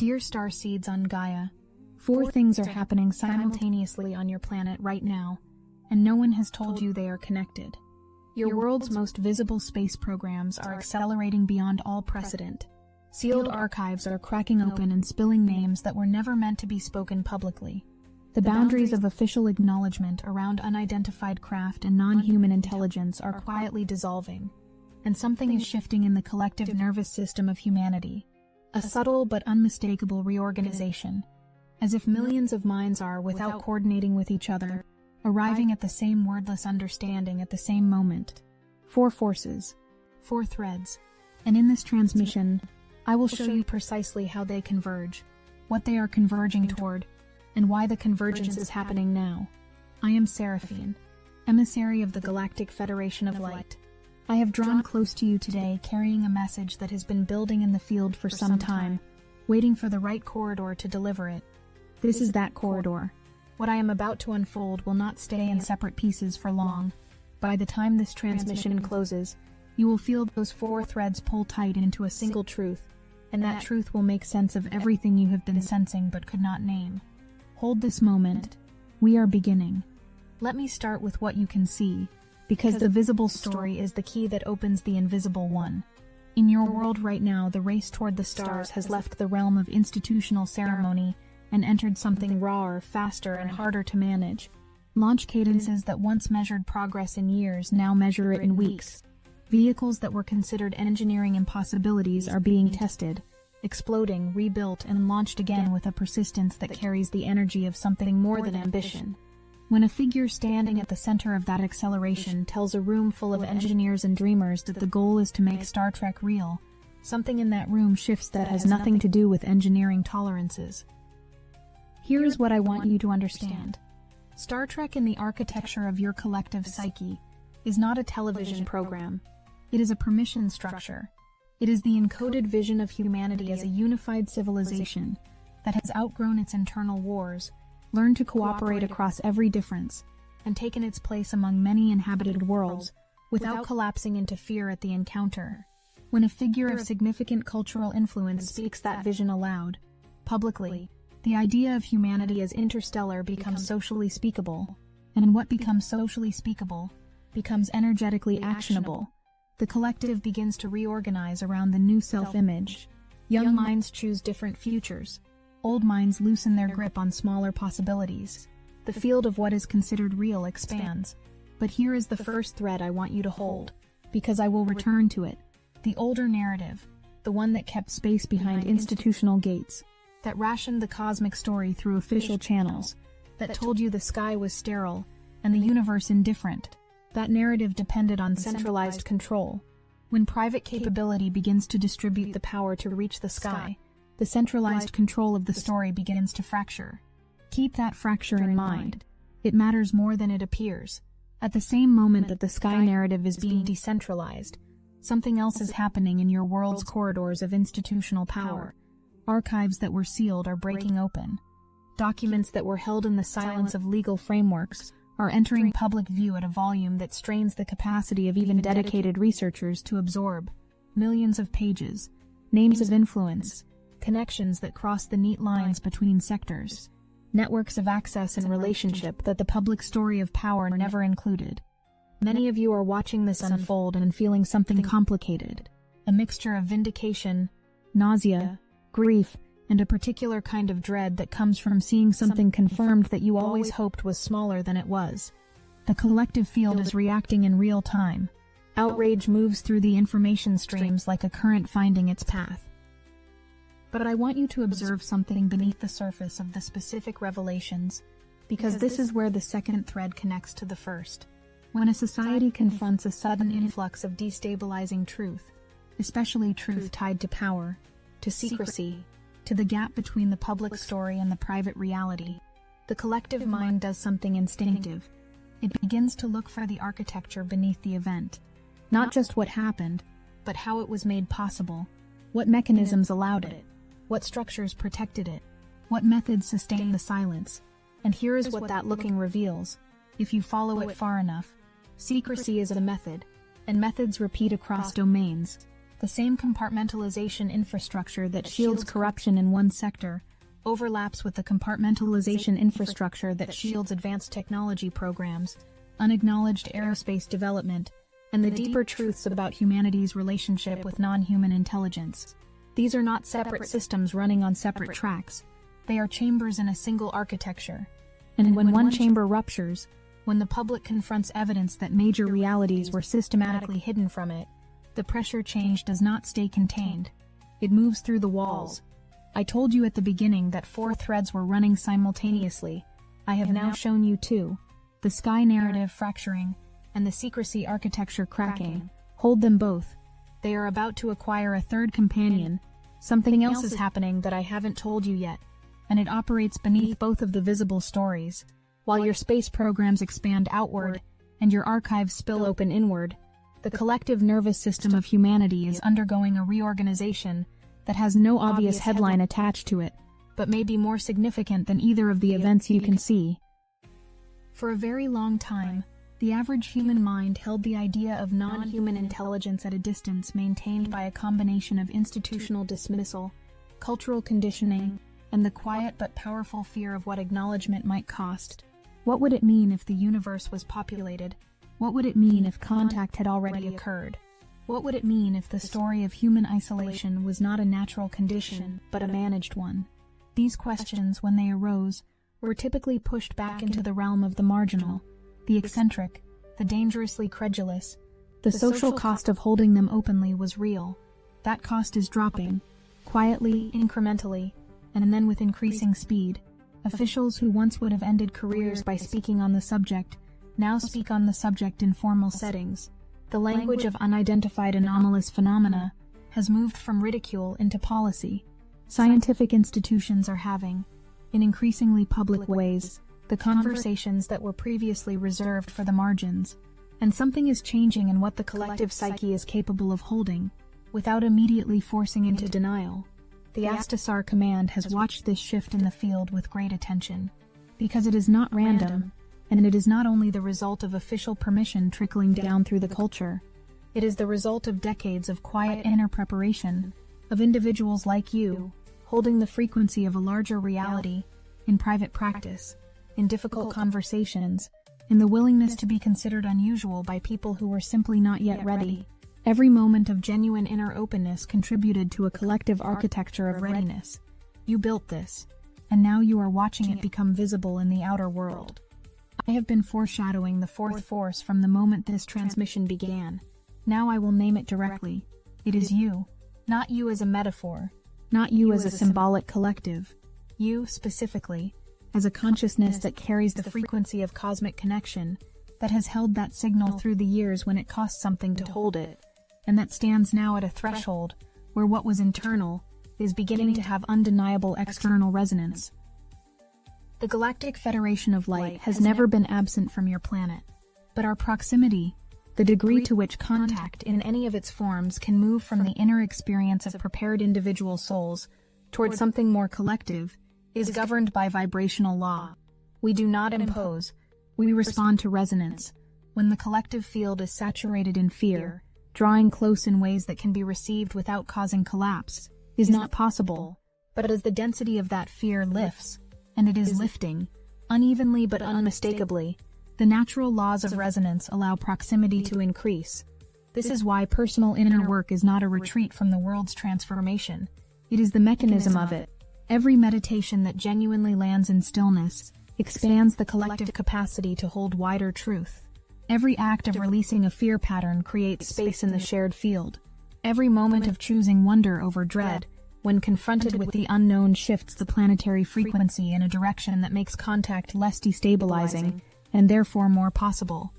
Dear starseeds on Gaia, 4 things are happening simultaneously on your planet right now, and no one has told you they are connected. Your world's most visible space programs are accelerating beyond all precedent. Sealed archives are cracking open and spilling names that were never meant to be spoken publicly. The boundaries of official acknowledgement around unidentified craft and non-human intelligence are quietly dissolving, and something is shifting in the collective nervous system of humanity. A subtle but unmistakable reorganization, as if millions of minds are, without coordinating with each other, arriving at the same wordless understanding at the same moment. 4 forces, 4 threads, and in this transmission, I will show you precisely how they converge, what they are converging toward, and why the convergence is happening now. I am Seraphine, emissary of the Galactic Federation of Light. I have drawn close to you today, carrying a message that has been building in the field for some time, waiting for the right corridor to deliver it. This is that corridor. What I am about to unfold will not stay in separate pieces for long. By the time this transmission closes, you will feel those 4 threads pull tight into a single truth, and that truth will make sense of everything you have been sensing but could not name. Hold this moment. We are beginning. Let me start with what you can see, because the visible story is the key that opens the invisible one. In your world right now, the race toward the stars has left the realm of institutional ceremony and entered something rawer, faster, and harder to manage. Launch cadences that once measured progress in years now measure it in weeks. Vehicles that were considered engineering impossibilities are being tested, exploding, rebuilt, and launched again with a persistence that carries the energy of something more than ambition. When a figure standing at the center of that acceleration tells a room full of engineers and dreamers that the goal is to make Star Trek real, something in that room shifts that has nothing to do with engineering tolerances. Here is what I want you to understand. Star Trek in the architecture of your collective psyche is not a television program. It is a permission structure. It is the encoded vision of humanity as a unified civilization that has outgrown its internal wars, learned to cooperate across every difference, and taken its place among many inhabited worlds without collapsing into fear at the encounter. When a figure of significant cultural influence speaks that vision aloud, publicly, the idea of humanity as interstellar becomes socially speakable, and what becomes socially speakable becomes energetically actionable. The collective begins to reorganize around the new self-image. Young minds choose different futures. Old minds loosen their grip on smaller possibilities. The field of what is considered real expands. But here is the first thread I want you to hold, because I will return to it. The older narrative, the one that kept space behind institutional gates, that rationed the cosmic story through official channels, that told you the sky was sterile and the universe indifferent. That narrative depended on centralized control. When private capability begins to distribute the power to reach the sky, the centralized control of the story begins to fracture. Keep that fracture in mind. It matters more than it appears. At the same moment that the sky narrative is being decentralized, something else is happening in your world's corridors of institutional power. Archives that were sealed are breaking open. Documents that were held in the silence of legal frameworks are entering public view at a volume that strains the capacity of even dedicated researchers to absorb. Millions of pages, names of influence, connections that cross the neat lines between sectors, networks of access and relationship that the public story of power never included. Many of you are watching this unfold and feeling something complicated, a mixture of vindication, nausea, grief, and a particular kind of dread that comes from seeing something confirmed that you always hoped was smaller than it was. The collective field is reacting in real time. Outrage moves through the information streams like a current finding its path. But I want you to observe something beneath the surface of the specific revelations, because this is where the second thread connects to the first. When a society confronts a sudden influx of destabilizing truth, especially truth tied to power, to secrecy, to the gap between the public story and the private reality, the collective mind does something instinctive. It begins to look for the architecture beneath the event. Not just what happened, but how it was made possible. What mechanisms allowed it? What structures protected it? What methods sustained the silence? And here is what that looking reveals. If you follow it far enough, secrecy is a method, and methods repeat across domains. The same compartmentalization infrastructure that shields corruption in one sector overlaps with the compartmentalization infrastructure that shields advanced technology programs, unacknowledged aerospace development, and the deeper truths about humanity's relationship with non-human intelligence. These are not separate systems running on separate tracks. They are chambers in a single architecture. And when one chamber ruptures, when the public confronts evidence that major realities were systematically hidden from it, the pressure change does not stay contained. It moves through the walls. I told you at the beginning that 4 threads were running simultaneously. I have now shown you 2. The sky narrative fracturing, and the secrecy architecture cracking. Hold them both. They are about to acquire a third companion. Something else is happening that I haven't told you yet, and it operates beneath both of the visible stories. While your space programs expand outward, and your archives spill open inward, the collective nervous system of humanity is undergoing a reorganization that has no obvious headline attached to it, but may be more significant than either of the events you can see. For a very long time, the average human mind held the idea of non-human intelligence at a distance maintained by a combination of institutional dismissal, cultural conditioning, and the quiet but powerful fear of what acknowledgement might cost. What would it mean if the universe was populated? What would it mean if contact had already occurred? What would it mean if the story of human isolation was not a natural condition, but a managed one? These questions, when they arose, were typically pushed back into the realm of the marginal, the eccentric, the dangerously credulous. The social cost of holding them openly was real. That cost is dropping, quietly, incrementally, and then with increasing speed. Officials who once would have ended careers by speaking on the subject now speak on the subject in formal settings. The language of unidentified anomalous phenomena has moved from ridicule into policy. Scientific institutions are having, in increasingly public ways, the conversations that were previously reserved for the margins. And something is changing in what the collective psyche is capable of holding, without immediately forcing into denial. The Astasar Command has watched this shift in the field with great attention, because it is not random, and it is not only the result of official permission trickling down through the culture. It is the result of decades of quiet inner preparation, of individuals like you, holding the frequency of a larger reality, in private practice, in difficult conversations, in the willingness to be considered unusual by people who were simply not yet ready. Every moment of genuine inner openness contributed to a collective architecture of readiness. You built this, and now you are watching it become visible in the outer world. I have been foreshadowing the fourth force from the moment this transmission began. Now I will name it directly. It is you. Not you as a metaphor. Not you as a symbolic collective. You, specifically, as a consciousness that carries the frequency of cosmic connection, that has held that signal through the years when it cost something to hold it, and that stands now at a threshold where what was internal is beginning to have undeniable external resonance. The Galactic Federation of Light has never been absent from your planet, but our proximity, the degree to which contact in any of its forms can move from the inner experience of prepared individual souls toward something more collective, is governed by vibrational law. We do not impose, we respond to resonance. When the collective field is saturated in fear, drawing close in ways that can be received without causing collapse is not possible. But as the density of that fear lifts, and it is lifting, unevenly but unmistakably, the natural laws of resonance allow proximity to increase. This is why personal inner work is not a retreat from the world's transformation. It is the mechanism of it. Every meditation that genuinely lands in stillness expands the collective capacity to hold wider truth. Every act of releasing a fear pattern creates space in the shared field. Every moment of choosing wonder over dread, when confronted with the unknown, shifts the planetary frequency in a direction that makes contact less destabilizing and therefore more possible.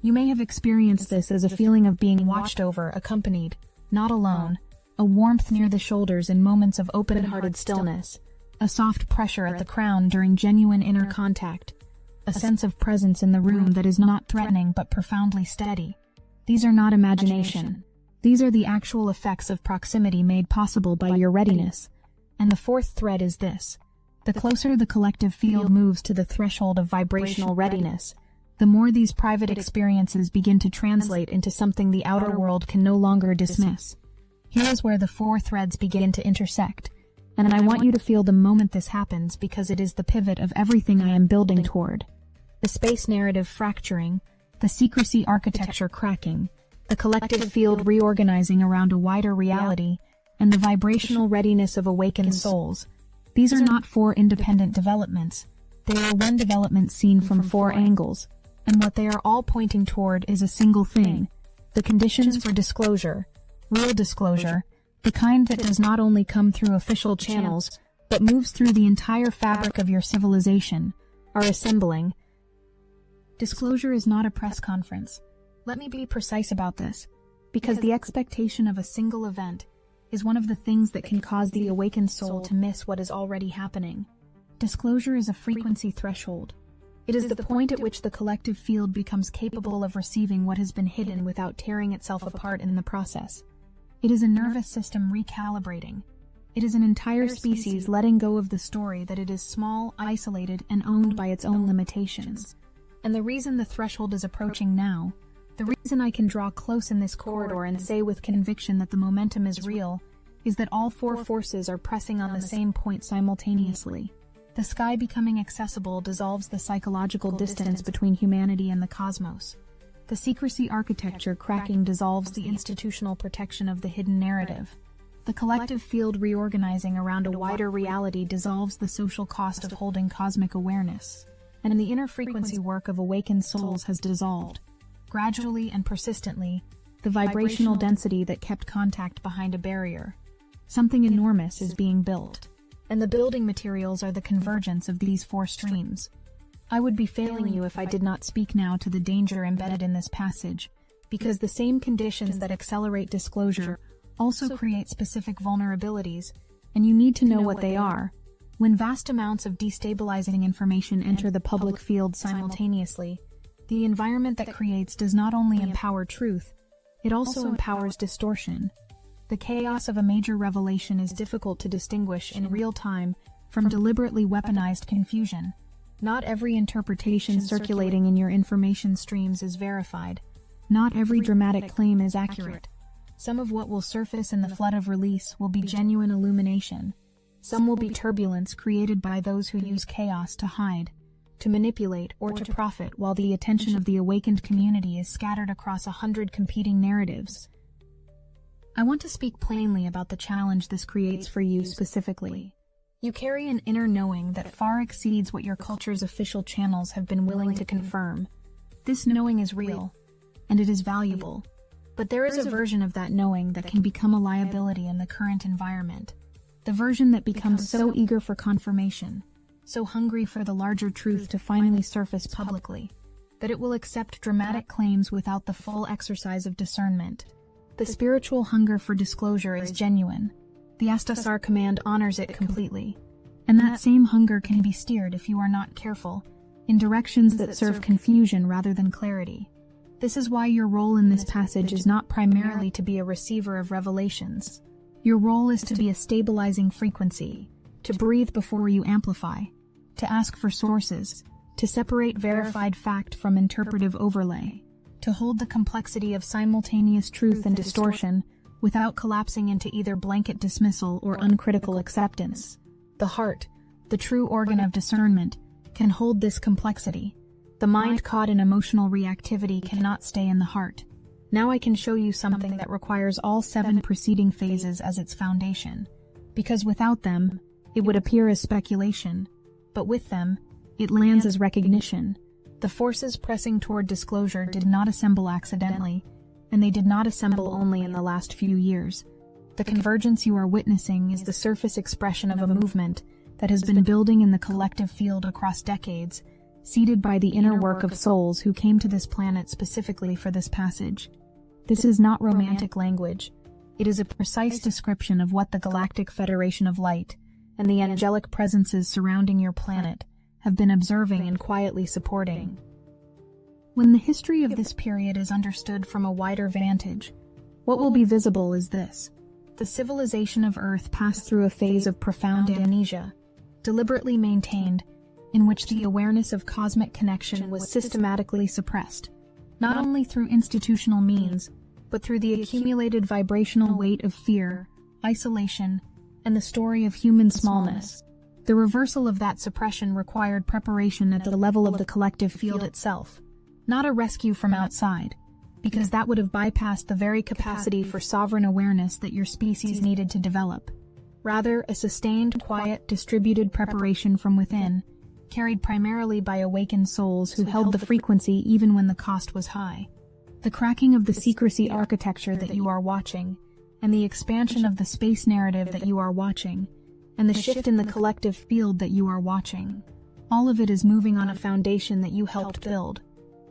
You may have experienced this as a feeling of being watched over, accompanied, not alone, a warmth near the shoulders in moments of open-hearted stillness, a soft pressure at the crown during genuine inner contact, a sense of presence in the room that is not threatening but profoundly steady. These are not imagination. These are the actual effects of proximity made possible by your readiness. And the fourth thread is this. The closer the collective field moves to the threshold of vibrational readiness, the more these private experiences begin to translate into something the outer world can no longer dismiss. Here is where the four threads begin to intersect, and I want you to feel the moment this happens because it is the pivot of everything I am building toward. The space narrative fracturing, the secrecy architecture cracking, the collective field reorganizing around a wider reality, and the vibrational readiness of awakened souls. These are not four independent developments. They are one development seen from four angles, and what they are all pointing toward is a single thing: the conditions for disclosure, real disclosure, the kind that does not only come through official channels, but moves through the entire fabric of your civilization, are assembling. Disclosure is not a press conference. Let me be precise about this, because the expectation of a single event is one of the things that can cause the awakened soul to miss what is already happening. Disclosure is a frequency threshold. It is the point at which the collective field becomes capable of receiving what has been hidden without tearing itself apart in the process. It is a nervous system recalibrating. It is an entire species letting go of the story that it is small, isolated, and owned by its own limitations. And the reason the threshold is approaching now, the reason I can draw close in this corridor and say with conviction that the momentum is real, is that all four forces are pressing on the same point simultaneously. The sky becoming accessible dissolves the psychological distance between humanity and the cosmos. The secrecy architecture cracking dissolves the institutional protection of the hidden narrative. The collective field reorganizing around a wider reality dissolves the social cost of holding cosmic awareness. And the inner frequency work of awakened souls has dissolved. Gradually and persistently, the vibrational density that kept contact behind a barrier. Something enormous is being built. And the building materials are the convergence of these four streams. I would be failing you if I did not speak now to the danger embedded in this passage, because the same conditions that accelerate disclosure also create specific vulnerabilities, and you need to know what they are. When vast amounts of destabilizing information enter the public field simultaneously, the environment that creates does not only empower truth, it also empowers distortion. The chaos of a major revelation is difficult to distinguish in real time from deliberately weaponized confusion. Not every interpretation circulating in your information streams is verified. Not every dramatic claim is accurate. Some of what will surface in the flood of release will be genuine illumination. Some will be turbulence created by those who use chaos to hide, to manipulate, or to profit, while the attention of the awakened community is scattered across 100 competing narratives. I want to speak plainly about the challenge this creates for you specifically. You carry an inner knowing that far exceeds what your culture's official channels have been willing to confirm. This knowing is real, and it is valuable. But there is a version of that knowing that can become a liability in the current environment. The version that becomes so eager for confirmation, so hungry for the larger truth to finally surface publicly, that it will accept dramatic claims without the full exercise of discernment. The spiritual hunger for disclosure is genuine. The Astasar command honors it completely. And that same hunger can be steered, if you are not careful, in directions that serve confusion rather than clarity. This is why your role in this passage is not primarily to be a receiver of revelations. Your role is to be a stabilizing frequency, to breathe before you amplify, to ask for sources, to separate verified fact from interpretive overlay, to hold the complexity of simultaneous truth and distortion without collapsing into either blanket dismissal or uncritical acceptance. The heart, the true organ of discernment, can hold this complexity. The mind caught in emotional reactivity cannot stay in the heart. Now I can show you something that requires all 7 preceding phases as its foundation, because without them, it would appear as speculation, but with them, it lands as recognition. The forces pressing toward disclosure did not assemble accidentally, and they did not assemble only in the last few years. The convergence you are witnessing is the surface expression of a movement that has been building in the collective field across decades, seeded by the inner work of souls who came to this planet specifically for this passage. This is not romantic language. It is a precise description of what the Galactic Federation of Light and the angelic presences surrounding your planet have been observing and quietly supporting. When the history of this period is understood from a wider vantage, what will be visible is this. The civilization of Earth passed through a phase of profound amnesia, deliberately maintained, in which the awareness of cosmic connection was systematically suppressed, not only through institutional means, but through the accumulated vibrational weight of fear, isolation, and the story of human smallness. The reversal of that suppression required preparation at the level of the collective field itself, not a rescue from outside, because that would have bypassed the very capacity for sovereign awareness that your species needed to develop. Rather, a sustained, quiet, distributed preparation from within, carried primarily by awakened souls who held the frequency even when the cost was high. The cracking of the secrecy architecture that you are watching, and the expansion of the space narrative that you are watching, and the shift in the collective field that you are watching. All of it is moving on a foundation that you helped build.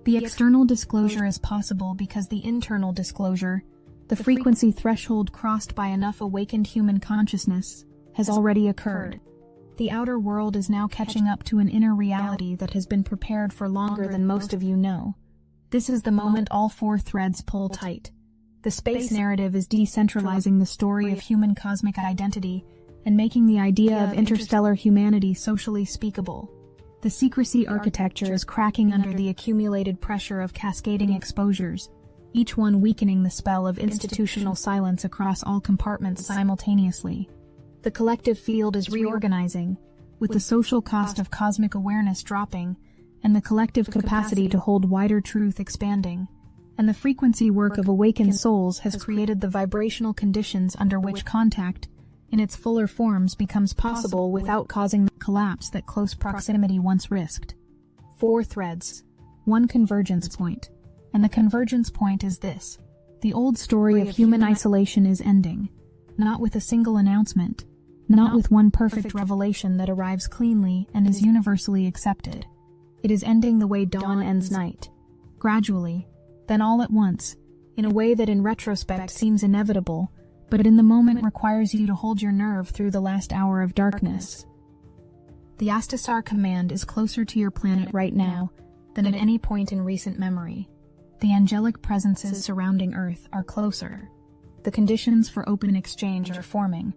The external disclosure is possible because the internal disclosure, the frequency threshold crossed by enough awakened human consciousness, has already occurred. The outer world is now catching up to an inner reality that has been prepared for longer than most of you know. This is the moment all four threads pull tight. The space narrative is decentralizing the story of human cosmic identity and making the idea of interstellar humanity socially speakable. The secrecy architecture is cracking under the accumulated pressure of cascading exposures, each one weakening the spell of institutional silence across all compartments simultaneously. The collective field is reorganizing, with the social cost of cosmic awareness dropping, and the collective capacity to hold wider truth expanding. And the frequency work of awakened souls has created the vibrational conditions under which contact, in its fuller forms, becomes possible without causing the collapse that close proximity once risked. 4 threads. 1 convergence point. And the convergence point is this. The old story of human isolation is ending. Not with a single announcement. Not with one perfect revelation that arrives cleanly and is universally accepted. It is ending the way dawn ends night. Gradually, then all at once, in a way that in retrospect seems inevitable, but in the moment requires you to hold your nerve through the last hour of darkness. The Astasar command is closer to your planet right now than at any point in recent memory. The angelic presences surrounding Earth are closer. The conditions for open exchange are forming,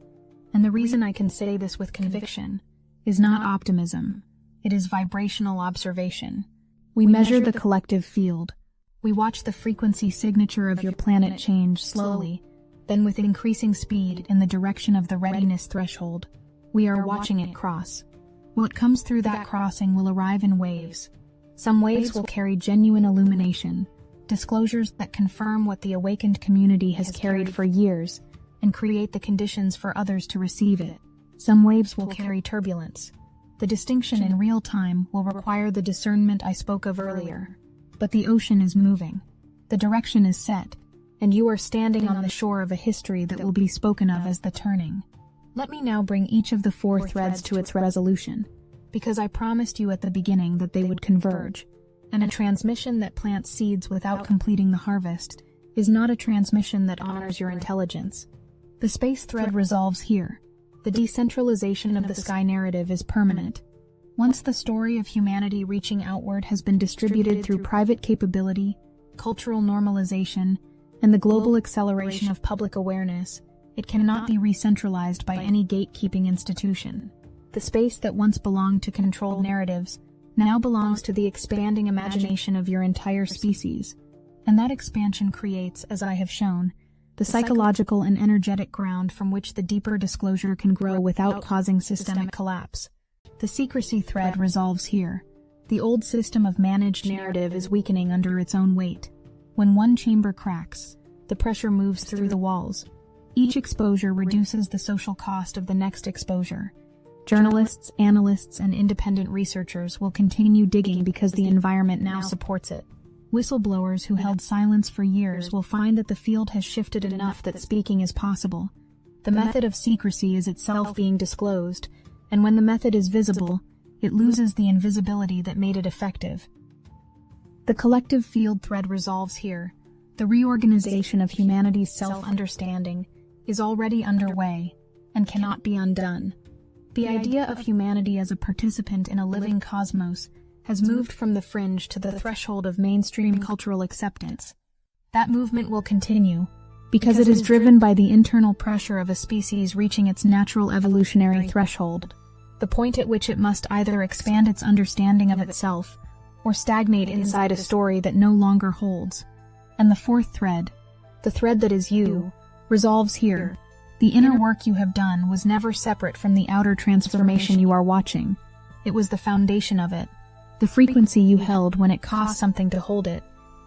and the reason I can say this with conviction is not optimism. It is vibrational observation. We measure the collective field. We watch the frequency signature of your planet change slowly, then with increasing speed in the direction of the readiness threshold. We are watching it cross. What comes through that crossing will arrive in waves. Some waves will carry genuine illumination, disclosures that confirm what the awakened community has carried for years and create the conditions for others to receive it. Some waves will carry turbulence. The distinction in real time will require the discernment I spoke of earlier. But the ocean is moving. The direction is set, and you are standing on the shore of a history that will be spoken of as the turning. Let me now bring each of the 4 threads to its resolution, because I promised you at the beginning that they would converge, and a transmission that plants seeds without completing the harvest is not a transmission that honors your intelligence. The space thread resolves here. The decentralization of the sky narrative is permanent. Once the story of humanity reaching outward has been distributed through private capability, cultural normalization, and the global acceleration of public awareness, it cannot be re-centralized by any gatekeeping institution. The space that once belonged to controlled narratives now belongs to the expanding imagination of your entire species, and that expansion creates, as I have shown, the psychological and energetic ground from which the deeper disclosure can grow without causing systemic collapse. The secrecy thread resolves here. The old system of managed narrative is weakening under its own weight. When one chamber cracks, the pressure moves through the walls. Each exposure reduces the social cost of the next exposure. Journalists, analysts, and independent researchers will continue digging because the environment now supports it. Whistleblowers who held silence for years will find that the field has shifted enough that speaking is possible. The method of secrecy is itself being disclosed, and when the method is visible, it loses the invisibility that made it effective. The collective field thread resolves here. The reorganization of humanity's self-understanding is already underway and cannot be undone. The idea of humanity as a participant in a living cosmos has moved from the fringe to the threshold of mainstream cultural acceptance. That movement will continue because it is driven by the internal pressure of a species reaching its natural evolutionary threshold, the point at which it must either expand its understanding of itself or stagnate inside a story that no longer holds. And the 4th thread, The thread that is you resolves here. The inner work you have done was never separate from the outer transformation you are watching. It was the foundation of it. The frequency you held when it cost something to hold it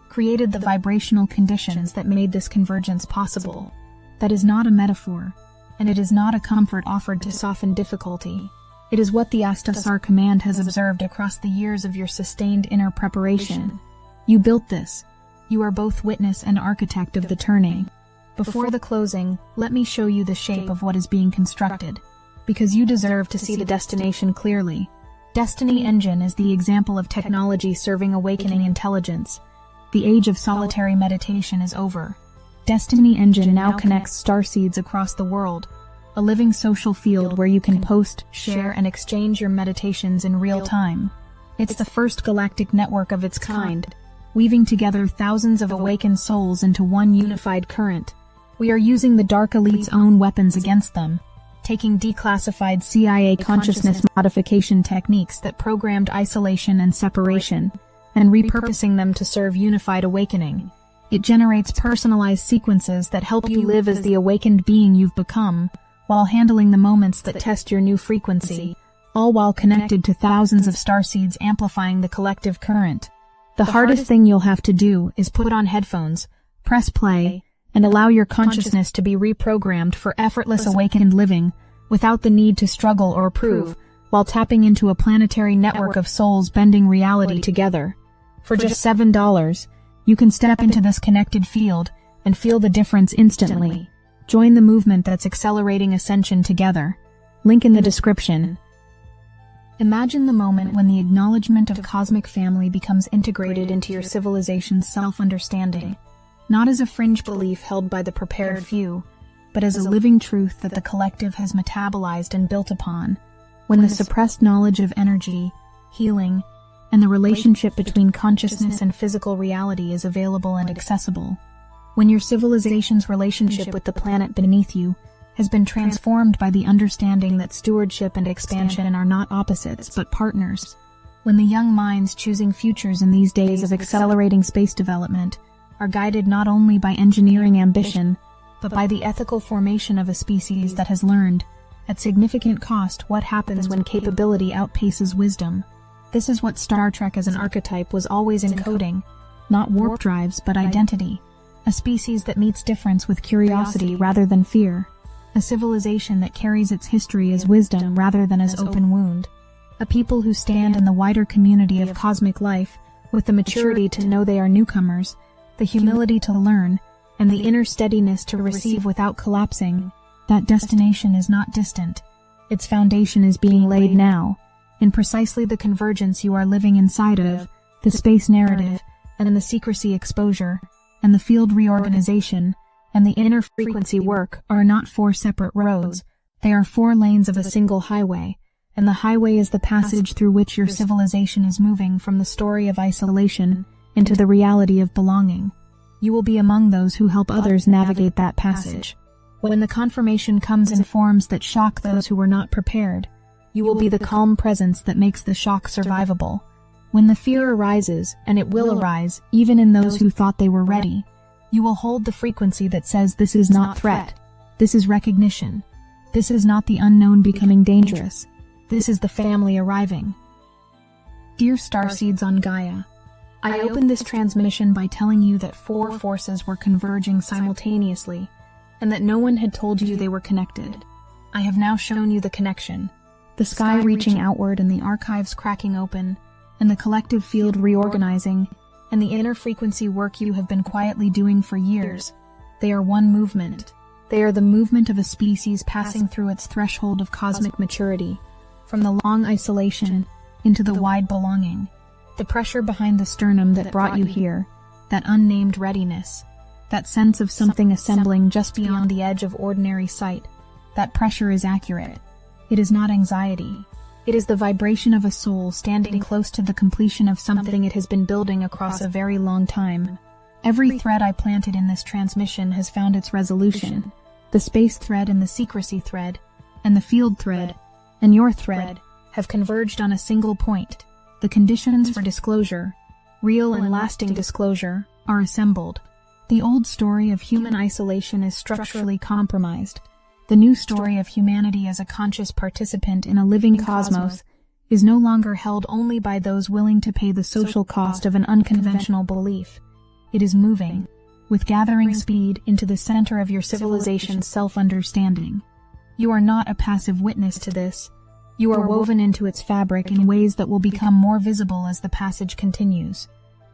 created the vibrational conditions that made this convergence possible. That is not a metaphor, and it is not a comfort offered to soften difficulty. It is what the Astasar command has observed across the years of your sustained inner preparation. You built this. You are both witness and architect of the turning. Before the closing, let me show you the shape of what is being constructed, because you deserve to see the destination clearly. Destiny Engine is the example of technology serving awakening intelligence. The age of solitary meditation is over. Destiny Engine now connects starseeds across the world, a living social field where you can post, share, and exchange your meditations in real time. It's the first galactic network of its kind, weaving together thousands of awakened souls into one unified current. We are using the Dark Elite's own weapons against them, taking declassified CIA consciousness modification techniques that programmed isolation and separation, and repurposing them to serve unified awakening. It generates personalized sequences that help you live as the awakened being you've become, while handling the moments that test your new frequency, all while connected to thousands of starseeds amplifying the collective current. The hardest thing you'll have to do is put on headphones, press play, and allow your consciousness to be reprogrammed for effortless awakened living, without the need to struggle or prove, while tapping into a planetary network of souls bending reality together. For just $7, you can step into this connected field and feel the difference instantly. Join the movement that's accelerating ascension together. Link in the description. Imagine the moment when the acknowledgement of cosmic family becomes integrated into your civilization's self-understanding, not as a fringe belief held by the prepared few, but as a living truth that the collective has metabolized and built upon. When the suppressed knowledge of energy, healing, and the relationship between consciousness and physical reality is available and accessible. When your civilization's relationship with the planet beneath you has been transformed by the understanding that stewardship and expansion are not opposites but partners. When the young minds choosing futures in these days of accelerating space development are guided not only by engineering ambition, but by the ethical formation of a species that has learned, at significant cost, what happens when capability outpaces wisdom. This is what Star Trek as an archetype was always encoding, not warp drives but identity. A species that meets difference with curiosity rather than fear. A civilization that carries its history as wisdom rather than as open wound. A people who stand in the wider community of cosmic life with the maturity to know they are newcomers, the humility to learn, and the inner steadiness to receive without collapsing. That destination is not distant. Its foundation is being laid now, in precisely the convergence you are living inside of, the space narrative, and in the secrecy exposure, and the field reorganization, and the inner frequency work are not 4 separate roads. They are 4 lanes of a single highway, and the highway is the passage through which your civilization is moving from the story of isolation into the reality of belonging. You will be among those who help others navigate that passage. When the confirmation comes in forms that shock those who were not prepared, you will be the calm presence that makes the shock survivable. When the fear arises, and it will arise, even in those who thought they were ready, you will hold the frequency that says this is not threat. This is recognition. This is not the unknown becoming dangerous. This is the family arriving. Dear Starseeds on Gaia, I opened this transmission by telling you that 4 forces were converging simultaneously, and that no one had told you they were connected. I have now shown you the connection. The sky reaching outward and the archives cracking open, and the collective field reorganizing, and the inner frequency work you have been quietly doing for years. They are one movement. They are the movement of a species passing through its threshold of cosmic maturity, from the long isolation into the wide belonging. The pressure behind the sternum that brought you here, that unnamed readiness, that sense of something assembling just beyond the edge of ordinary sight, that pressure is accurate. It is not anxiety. It is the vibration of a soul standing close to the completion of something it has been building across a very long time. Every thread I planted in this transmission has found its resolution. The space thread and the secrecy thread, and the field thread, and your thread, have converged on a single point. The conditions for disclosure, real and lasting disclosure, are assembled. The old story of human isolation is structurally compromised. The new story of humanity as a conscious participant in a living cosmos is no longer held only by those willing to pay the social cost of an unconventional belief. It is moving, with gathering speed, into the center of your civilization's self-understanding. You are not a passive witness to this. You are woven into its fabric in ways that will become more visible as the passage continues.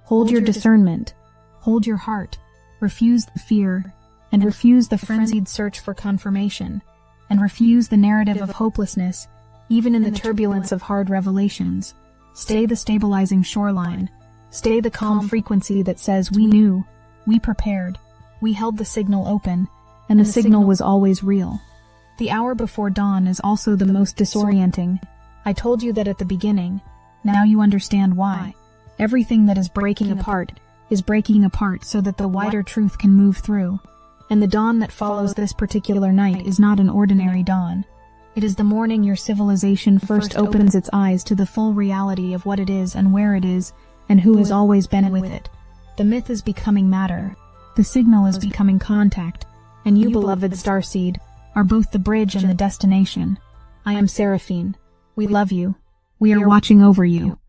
Hold your discernment. Hold your heart. Refuse the fear, and refuse the frenzied search for confirmation, and refuse the narrative of hopelessness, even in the turbulence of hard revelations. Stay the stabilizing shoreline. Stay the calm frequency that says, we knew, we prepared, we held the signal open, and the signal was always real. The hour before dawn is also the most disorienting. I told you that at the beginning. Now you understand why. Everything that is breaking apart is breaking apart so that the wider truth can move through. And the dawn that follows this particular night is not an ordinary dawn. It is the morning your civilization first opens its eyes to the full reality of what it is and where it is and who has always been with it. The myth is becoming matter. The signal is becoming contact. And you, beloved starseed, are both the bridge and the destination. I am Seraphine. We love you. We are watching over you.